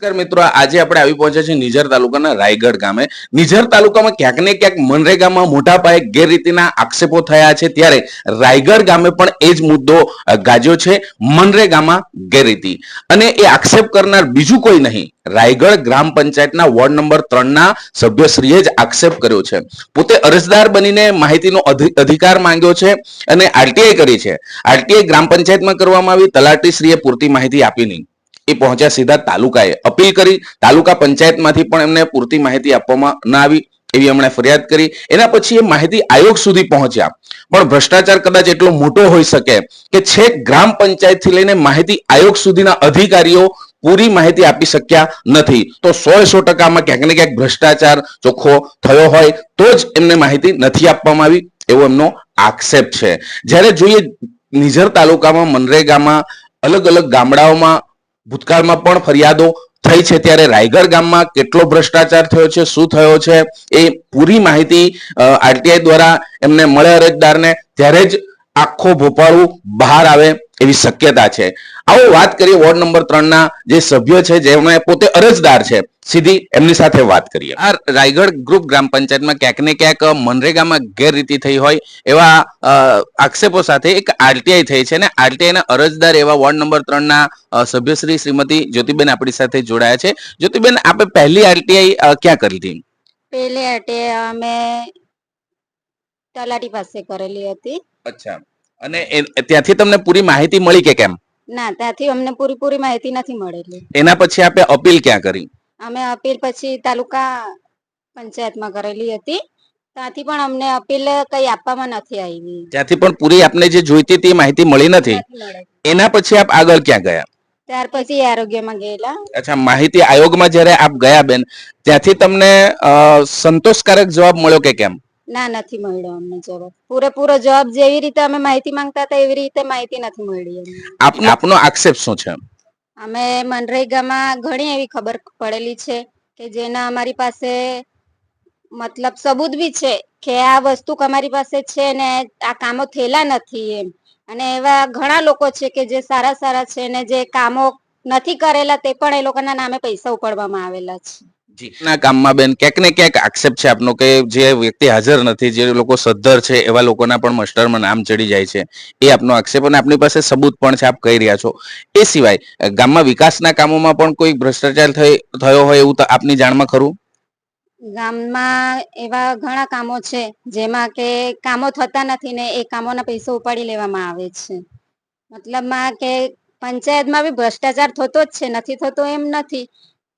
નમસ્કાર મિત્રો, આજે આપણે આવી પહોંચ્યા છીએ નિઝર તાલુકાના રાયગઢ ગામે. નિઝર તાલુકામાં ક્યાંક ને ક્યાંક મનરેગામાં મોટા પાયે ગેરરીતિના આક્ષેપો થયા છે, ત્યારે રાયગઢ ગામે પણ એ જ મુદ્દો ગાજ્યો છે, મનરેગામાં ગેરરીતિ. અને એ આક્ષેપ કરનાર બીજું કોઈ નહીં, રાયગઢ ગ્રામ પંચાયતના વોર્ડ નંબર 3 ના સભ્યશ્રીએ જ આક્ષેપ કર્યો છે. પોતે અરજદાર બનીને માહિતીનો અધિકાર માંગ્યો છે અને આરટીઆઈ કરી છે. આરટીઆઈ ગ્રામ પંચાયતમાં કરવામાં આવી, તલાટીશ્રીએ પૂરતી માહિતી આપી નહીં. એ પહોંચ્યા સીધા તાલુકાએ, અપીલ કરી. તાલુકા પંચાયતમાંથી પણ એમને પૂરતી માહિતી આપવામાં ન આવી એવી એમણે ફરિયાદ કરી. એના પછી એ માહિતી આયોગ સુધી પહોંચ્યા, પણ ભ્રષ્ટાચાર કદાચ એટલો મોટો હોઈ શકે કે છેક ગ્રામ પંચાયતથી લઈને માહિતી આયોગ સુધીના અધિકારીઓ પૂરી માહિતી આપી શક્યા નથી. તો 100% ક્યાંક ને ક્યાંક ભ્રષ્ટાચાર ચોખ્ખો થયો હોય તો જ એમને માહિતી નથી આપવામાં આવી એવો એમનો આક્ષેપ છે. જ્યારે જોઈએ નિઝર તાલુકામાં મનરેગામાં અલગ અલગ ગામડાઓમાં ભૂતકાળમાં પણ ફરિયાદો થઈ છે, ત્યારે રાયગઢ ગામમાં કેટલો ભ્રષ્ટાચાર થયો છે, શું થયો છે, એ પૂરી માહિતી આરટીઆઈ દ્વારા એમને મળે અરજદારને, ત્યારે જ આખો ભોપાળું બહાર આવે એવી શક્યતા છે. આવો વાત કરીએ વોર્ડ નંબર 3 ના જે સભ્ય છે, જેમણે પોતે અરજદાર છે, સીધી એમની સાથે વાત કરીએ. આ રાયગઢ ગ્રુપ ગ્રામ પંચાયતમાં ક્યાંક ને ક્યાંક મનરેગામાં ગેરરીતિ થઈ હોય એવા આક્ષેપો સાથે એક આરટીઆઈ થઈ છે, અને આરટીઆઈ ના અરજદાર એવા વોર્ડ નંબર 3 ના સભ્યશ્રી શ્રીમતી જ્યોતિબેન આપણી સાથે જોડાયા છે. જ્યોતિબેન, આપણે પહેલી આરટીઆઈ ક્યાં કરી હતી? પહેલી આરટીઆઈ અમે તલાટી પાસે કરેલી હતી. અચ્છા, અને ત્યાંથી તમને પૂરી માહિતી મળી કે કેમ? ના, ત્યાંથી અમને પૂરી માહિતી નથી મળેલી. એના પછી આપણે અપીલ ક્યાં કરી? અમે અપીલ પછી તાલુકા પંચાયતમાં કરેલી હતી. ત્યાંથી પણ અમને અપીલ કઈ આપવામાં નથી આવી. ત્યાંથી પણ પૂરી આપને જે જોઈતી હતી માહિતી મળી નથી. એના પછી આપ આગળ ક્યાં ગયા? ત્યાર પછી આરોગ્યમાં ગયેલા. અચ્છા, માહિતી આયોગમાં જ્યારે આપ ગયા બેન, ત્યાંથી તમને સંતોષકારક જવાબ મળ્યો કે કેમ? ના, નથી મળ્યો અમને જવાબ. પૂરેપૂરો જવાબ જેવી રીતે અમે માહિતી માંગતા હતા એવી રીતે માહિતી નથી મળી. આપનો આક્ષેપ શું છે? અમે મનરેગામાં ઘણી એવી ખબર પડેલી છે કે જેના અમારી પાસે મતલબ સબૂત બી છે કે આ વસ્તુ અમારી પાસે છે ને આ કામો થયેલા નથી એમ. અને એવા ઘણા લોકો છે કે જે સારા છે ને જે કામો નથી કરેલા તે પણ એ લોકોના નામે પૈસા ઉપાડવામાં આવેલા છે. ના કામમાં બેન ક્યાંક ને ક્યાંક આક્ષેપ છે આપનો કે જે વ્યક્તિ હાજર નથી, જે લોકો સદ્ધર છે એવા લોકોના પણ મસ્ટરમાં નામ ચડી જાય છે, એ આપનો આક્ષેપ, અને આપની પાસે સબૂત પણ છે, આપ કહી રહ્યા છો. એ સિવાય ગામમાં વિકાસના કામોમાં પણ કોઈ ભ્રષ્ટાચાર થયો હોય એવું આપની જાણમાં ખરું? ગામમાં એવા ઘણા કામો છે જેમાં કે કામો થતા નથી ને એ કામોના પૈસા ઉપાડી લેવામાં આવે છે. મતલબમાં કે પંચાયતમાં બી ભ્રષ્ટાચાર થતો જ છે, નથી થતો એમ નથી.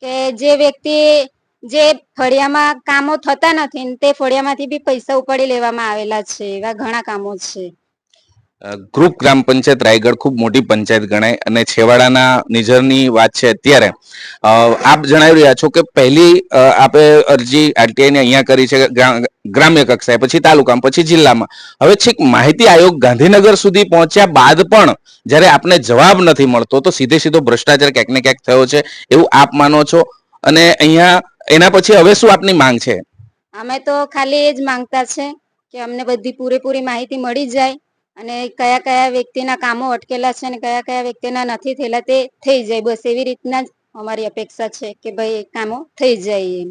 કે જે વ્યક્તિ જે ફળિયામાં કામો થતા નથી તે ફળિયામાંથી બી પૈસા ઉપાડી લેવામાં આવેલા છે. એવા ઘણા કામો છે. ગ્રુપ ગ્રામ પંચાયત રાયગઢ ખૂબ મોટી પંચાયત ગણાય, અને છેવાડાના નિઝરની વાત છે. અત્યારે આપ જણાવી રહ્યા છો કે પહેલી આપે અરજી આરટીઆઈ ને અહીંયા કરી છે ગ્રામ્ય કક્ષાએ, પછી તાલુકામાં, પછી જિલ્લામાં. હવે છેક માહિતી આયોગ ગાંધીનગર સુધી પહોંચ્યા બાદ પણ જ્યારે આપને જવાબ નથી મળતો, તો સીધો ભ્રષ્ટાચાર ક્યાંક ને ક્યાંક થયો છે એવું આપ માનો છો? અને અહીંયા એના પછી હવે શું આપની માંગ છે? અમે તો ખાલી એ જ માંગતા છે કે અમને બધી પૂરેપૂરી માહિતી મળી જાય અને કયા વ્યક્તિના કામો અટકેલા છે અને કયા વ્યક્તિના નથી થયેલા તે થઈ જાય. બસ એવી રીતના જ અમારી અપેક્ષા છે કે ભાઈ કામો થઈ જાય એમ.